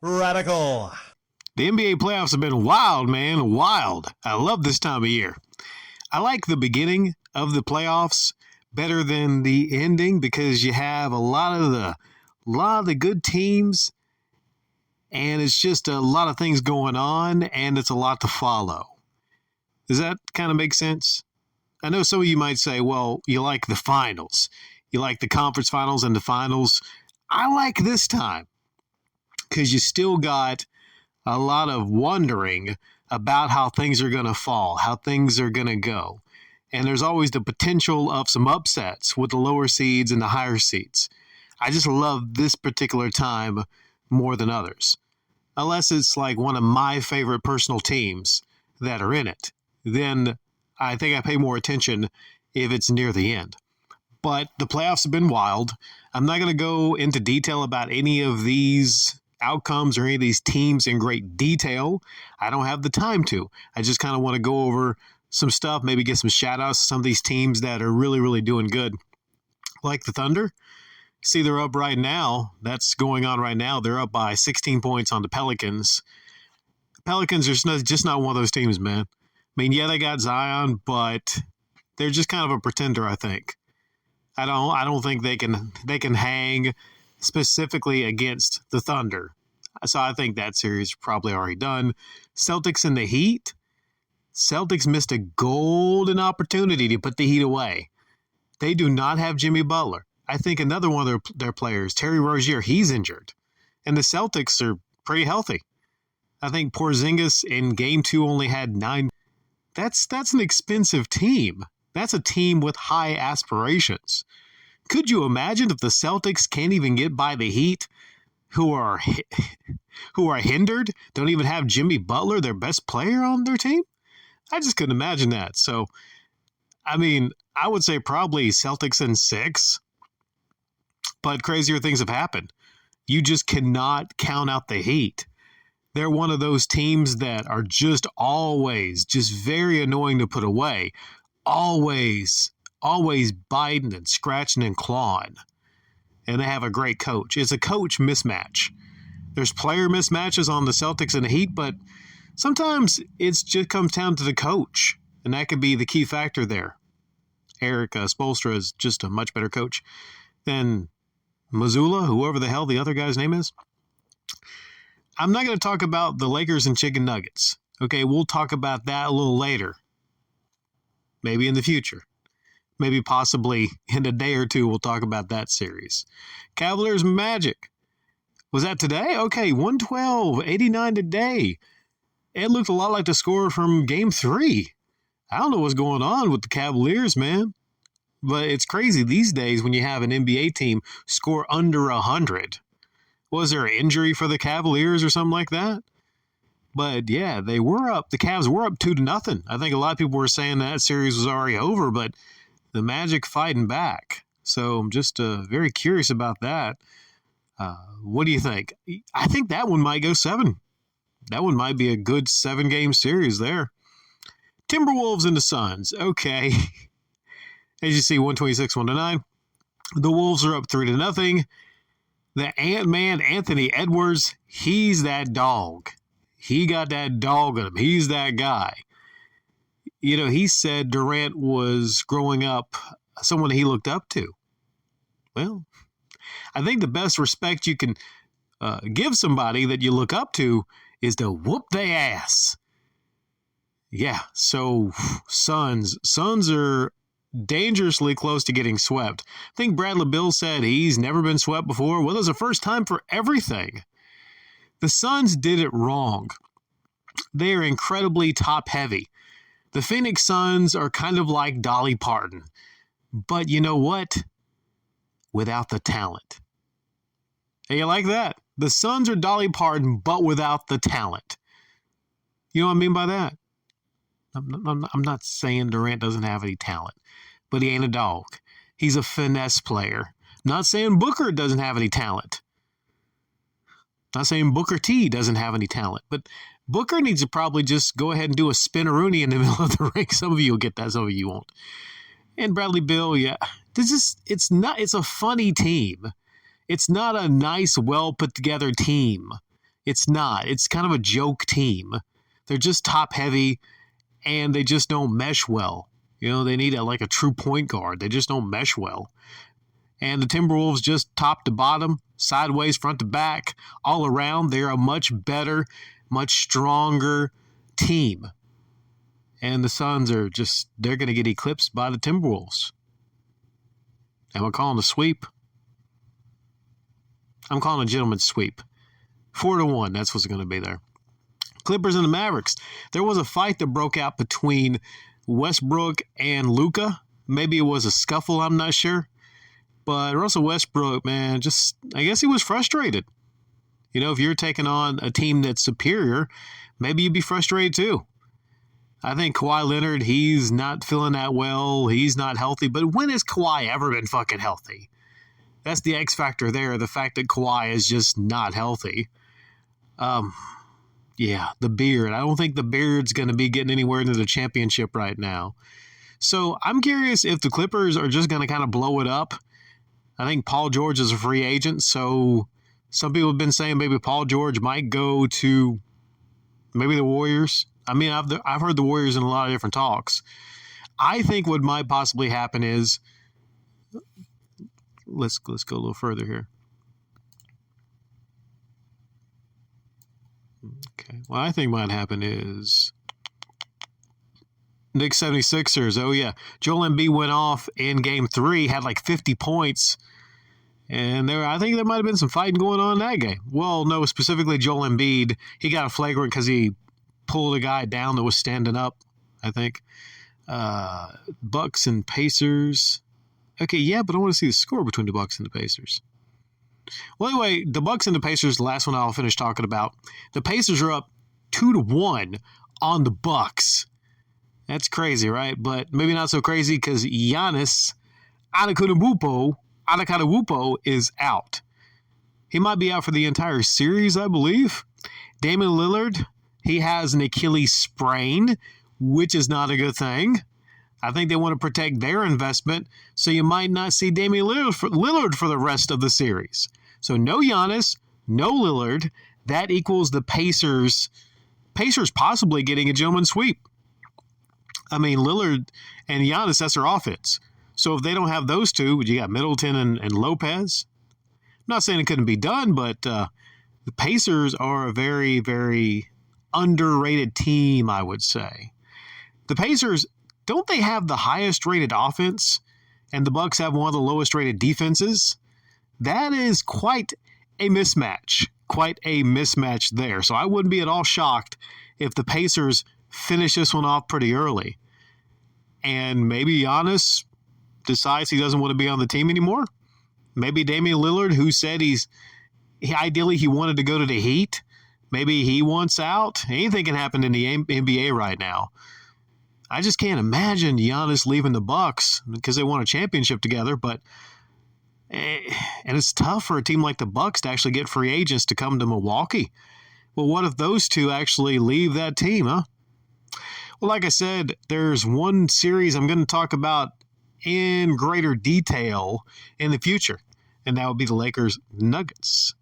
Radical. The NBA playoffs have been wild, man. Wild. I love this time of year. I like the beginning of the playoffs better than the ending because you have a lot of the good teams, and it's just a lot of things going on, and it's a lot to follow. Does that kind of make sense? I know some of you might say, well, you like the finals. You like the conference finals and the finals. I like this time because you still got a lot of wondering about how things are going to fall, how things are going to go. And there's always the potential of some upsets with the lower seeds and the higher seeds. I just love this particular time more than others. Unless it's like one of my favorite personal teams that are in it, then I think I pay more attention if it's near the end. But the playoffs have been wild. I'm not going to go into detail about any of these outcomes or any of these teams in great detail. I don't have the time to. I just kind of want to go over some stuff, maybe get some shout outs to some of these teams that are really, really doing good. Like the Thunder. See, they're up right now. That's going on right now. They're up by 16 points on the Pelicans. Pelicans are just not one of those teams, man. I mean, yeah, they got Zion, but they're just kind of a pretender, I think. I don't think they can hang specifically against the Thunder. So I think that series is probably already done. Celtics and the Heat. Celtics missed a golden opportunity to put the Heat away. They do not have Jimmy Butler. I think another one of their players, Terry Rozier, he's injured. And the Celtics are pretty healthy. I think Porzingis in Game 2 only had 9. That's an expensive team. That's a team with high aspirations. Could you imagine if the Celtics can't even get by the Heat, who are hindered, don't even have Jimmy Butler, their best player on their team? I just couldn't imagine that. So, I mean, I would say probably Celtics in 6, but crazier things have happened. You just cannot count out the Heat. They're one of those teams that are just always just very annoying to put away. Always biting and scratching and clawing. And they have a great coach. It's a coach mismatch. There's player mismatches on the Celtics and the Heat, but sometimes it just comes down to the coach. And that could be the key factor there. Eric Spoelstra is just a much better coach than Mazzulla, whoever the hell the other guy's name is. I'm not going to talk about the Lakers and chicken nuggets. Okay, we'll talk about that a little later. Maybe in the future. Maybe possibly in a day or two we'll talk about that series. Cavaliers Magic. Was that today? Okay, 112-89 today. It looked a lot like the score from Game 3. I don't know what's going on with the Cavaliers, man. But it's crazy these days when you have an NBA team score under 100. Was there an injury for the Cavaliers or something like that? But yeah, they were up. The Cavs were up 2-0. I think a lot of people were saying that series was already over, but the Magic fighting back. So I'm just very curious about that. What do you think? I think that one might go 7. That one might be a good 7-game series there. Timberwolves and the Suns. Okay. As you see, 126-109. The Wolves are up 3-0. The Ant-Man, Anthony Edwards, he's that dog. He got that dog in him. He's that guy. You know, he said Durant was growing up someone he looked up to. Well, I think the best respect you can give somebody that you look up to is to whoop their ass. Yeah, so Suns are dangerously close to getting swept. I think Bradley Beal said he's never been swept before. Well, there's a first time for everything. The Suns did it wrong. They are incredibly top-heavy. The Phoenix Suns are kind of like Dolly Parton. But you know what? Without the talent. Hey, you like that? The Suns are Dolly Parton, but without the talent. You know what I mean by that? I'm not saying Durant doesn't have any talent, but he ain't a dog. He's a finesse player. I'm not saying Booker doesn't have any talent. I'm not saying Booker T doesn't have any talent, but Booker needs to probably just go ahead and do a spinneroonie in the middle of the ring. Some of you will get that, some of you won't. And Bradley Beal, yeah, it's a funny team. It's not a nice, well put together team. It's not. It's kind of a joke team. They're just top heavy, and they just don't mesh well. They need like a true point guard. They just don't mesh well. And the Timberwolves, just top to bottom, sideways, front to back, all around, they're a much better, much stronger team. And the Suns they're going to get eclipsed by the Timberwolves. Am I calling a sweep? I'm calling a gentleman's sweep. 4-1, that's what's going to be there. Clippers and the Mavericks. There was a fight that broke out between Westbrook and Luka. Maybe it was a scuffle, I'm not sure. But Russell Westbrook, man, I guess he was frustrated. If you're taking on a team that's superior, maybe you'd be frustrated too. I think Kawhi Leonard, he's not feeling that well. He's not healthy. But when has Kawhi ever been fucking healthy? That's the X factor there, the fact that Kawhi is just not healthy. Yeah, the beard. I don't think the beard's going to be getting anywhere into the championship right now. So I'm curious if the Clippers are just going to kind of blow it up. I think Paul George is a free agent, so some people have been saying maybe Paul George might go to maybe the Warriors. I mean, I've heard the Warriors in a lot of different talks. I think what might possibly happen is, let's go a little further here. Okay, what I think might happen is Knicks 76ers. Oh, yeah. Joel Embiid went off in Game 3, had like 50 points. And I think there might have been some fighting going on in that game. Well, no, specifically Joel Embiid. He got a flagrant because he pulled a guy down that was standing up, I think. Bucks and Pacers. Okay, yeah, but I want to see the score between the Bucks and the Pacers. Well, anyway, the Bucks and the Pacers, the last one I'll finish talking about. The Pacers are up 2-1 on the Bucks. That's crazy, right? But maybe not so crazy because Giannis Antetokounmpo is out. He might be out for the entire series, I believe. Damian Lillard, he has an Achilles sprain, which is not a good thing. I think they want to protect their investment, so you might not see Damian Lillard for the rest of the series. So no Giannis, no Lillard. That equals the Pacers possibly getting a gentleman's sweep. I mean, Lillard and Giannis, that's their offense. So if they don't have those two, you got Middleton and Lopez. I'm not saying it couldn't be done, but the Pacers are a very, very underrated team, I would say. The Pacers, don't they have the highest rated offense? And the Bucks have one of the lowest rated defenses? That is quite a mismatch. Quite a mismatch there. So I wouldn't be at all shocked if the Pacers finish this one off pretty early. And maybe Giannis decides he doesn't want to be on the team anymore. Maybe Damian Lillard, who said ideally he wanted to go to the Heat, maybe he wants out. Anything can happen in the NBA right now. I just can't imagine Giannis leaving the Bucks because they won a championship together, and it's tough for a team like the Bucks to actually get free agents to come to Milwaukee. Well, what if those two actually leave that team, huh? Well, like I said, there's one series I'm going to talk about in greater detail in the future, and that would be the Lakers Nuggets.